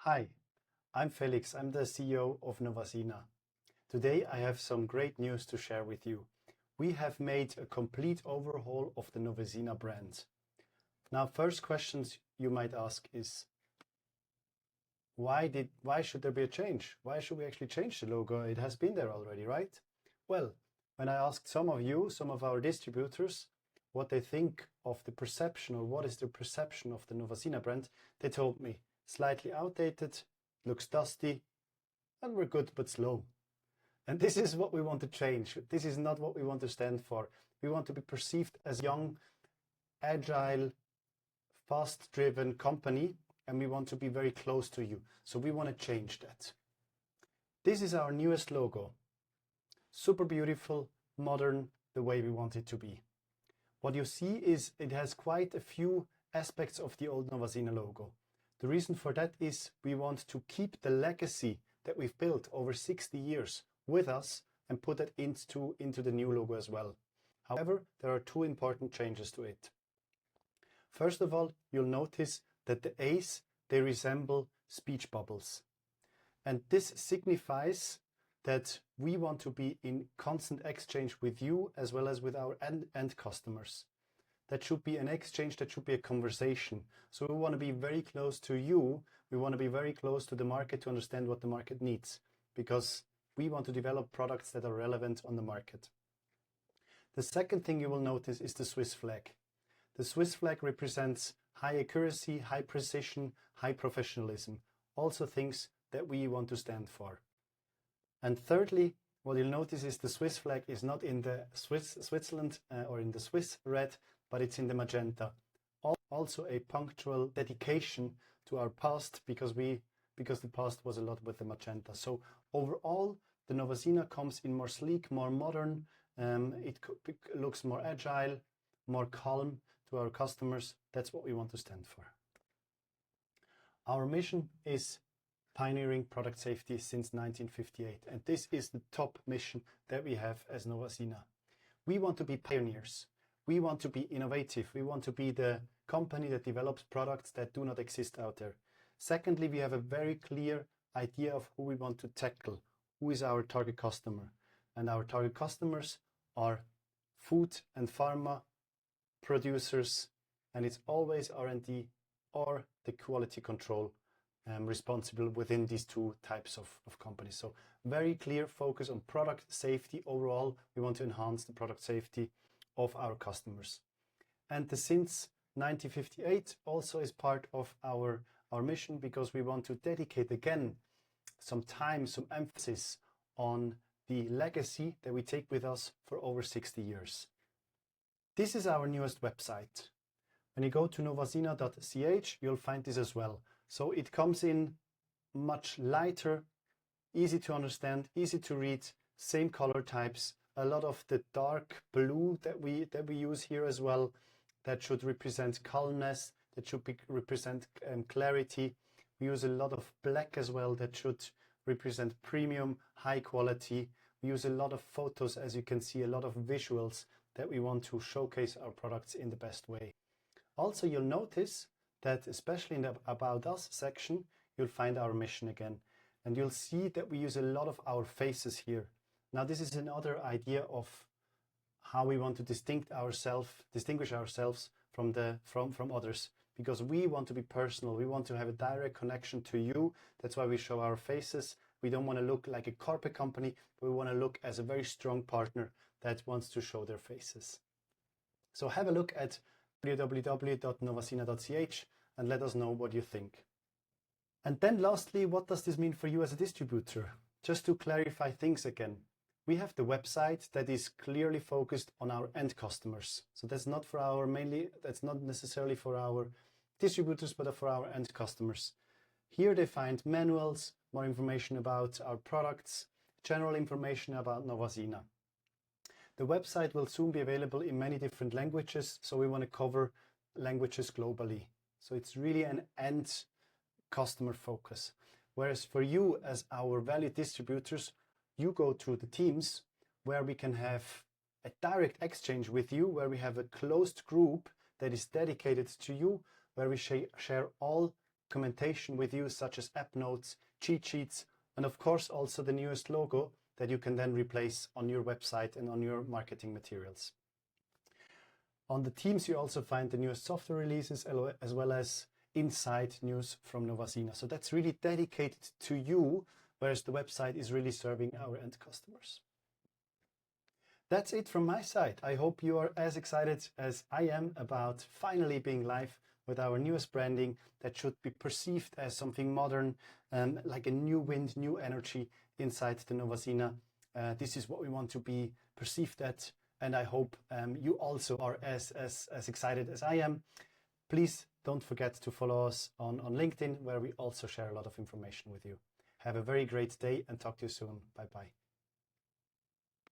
Hi, I'm Felix. I'm the CEO of Novasina. Today I have some great news to share with you. We have made a complete overhaul of the Novasina brand. Now, first questions you might ask is, why should there be a change? Why should we actually change the logo? It has been there already, right? Well, when I asked some of you, some of our distributors, what they think of the perception or what is the perception of the Novasina brand, they told me slightly outdated, looks dusty, and we're good but slow. And this is what we want to change. This is not what we want to stand for. We want to be perceived as young, agile, fast-driven company, and we want to be very close to you. So we want to change that. This is our newest logo. Super beautiful, modern, the way we want it to be. What you see is it has quite a few aspects of the old Novasina logo. The reason for that is we want to keep the legacy that we've built over 60 years with us and put that into the new logo as well. However, there are two important changes to it. First of all, you'll notice that the A's, they resemble speech bubbles. And this signifies that we want to be in constant exchange with you as well as with our end customers. That should be an exchange, that should be a conversation. So we want to be very close to you. We want to be very close to the market to understand what the market needs, because we want to develop products that are relevant on the market. The second thing you will notice is the Swiss flag. The Swiss flag represents high accuracy, high precision, high professionalism. Also things that we want to stand for. And thirdly, what you'll notice is the Swiss flag is not in the Switzerland or in the Swiss red, but it's in the magenta. Also a punctual dedication to our past because the past was a lot with the magenta. So overall, the Novasina comes in more sleek, more modern. It looks more agile, more calm to our customers. That's what we want to stand for. Our mission is pioneering product safety since 1958. And this is the top mission that we have as Novasina. We want to be pioneers. We want to be innovative. We want to be the company that develops products that do not exist out there. Secondly, we have a very clear idea of who we want to tackle. Who is our target customer? And our target customers are food and pharma producers, and it's always R&D or the quality control responsible within these two types of companies. So very clear focus on product safety. Overall, we want to enhance the product safety of our customers. And the since 1958 also is part of our mission, because we want to dedicate again some time, some emphasis on the legacy that we take with us for over 60 years. This is our newest website. When you go to novasina.ch, you'll find this as well. So it comes in much lighter, easy to understand, easy to read, same color types, a lot of the dark blue that we use here as well, that should represent calmness, that should represent clarity. We use a lot of black as well, that should represent premium, high quality. We use a lot of photos, as you can see, a lot of visuals that we want to showcase our products in the best way. Also, you'll notice that especially in the About Us section, you'll find our mission again. And you'll see that we use a lot of our faces here. Now, this is another idea of how we want to distinguish ourselves from others, because we want to be personal. We want to have a direct connection to you. That's why we show our faces. We don't want to look like a corporate company, but we want to look as a very strong partner that wants to show their faces. So have a look at www.novasina.ch and let us know what you think. And then lastly, what does this mean for you as a distributor? Just to clarify things again, we have the website that is clearly focused on our end customers. So that's not necessarily for our distributors, but for our end customers. Here they find manuals, more information about our products, general information about Novasina. The website will soon be available in many different languages, so we want to cover languages globally. So it's really an end customer focus. Whereas for you as our valued distributors, you go to the teams where we can have a direct exchange with you, where we have a closed group that is dedicated to you, where we share all documentation with you, such as app notes, cheat sheets, and of course also the newest logo that you can then replace on your website and on your marketing materials. On the Teams, you also find the newest software releases as well as inside news from Novasina. So that's really dedicated to you, whereas the website is really serving our end customers. That's it from my side. I hope you are as excited as I am about finally being live with our newest branding that should be perceived as something modern, like a new wind, new energy inside the Novasina. This is what we want to be perceived at, and I hope you also are as excited as I am. Please don't forget to follow us on LinkedIn, where we also share a lot of information with you. Have a very great day and talk to you soon. Bye-bye.